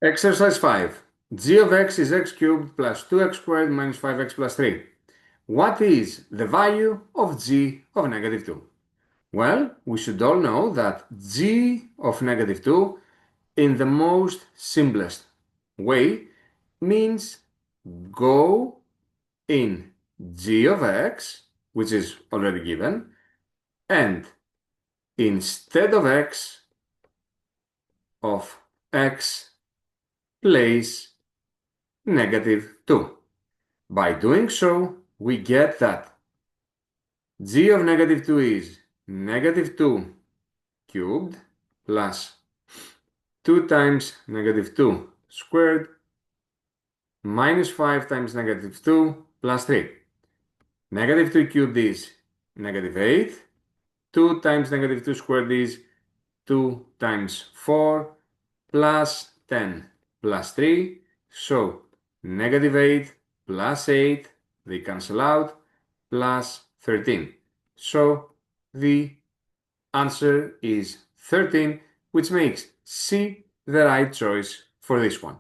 Exercise 5. G of x is x cubed plus 2x squared minus 5x plus 3. What is the value of g of negative 2? Well, we should all know that g of negative 2 in the most simplest way means go in g of x, which is already given, and instead of x, place negative 2. By doing so, we get that g of negative 2 is negative 2 cubed plus 2 times negative 2 squared minus 5 times negative 2 plus 3. Negative 2 cubed is negative 8. 2 times negative 2 squared is 2 times 4 plus 10 plus 3. So negative 8 plus 8, they cancel out, plus 13. So the answer is 13, which makes C the right choice for this one.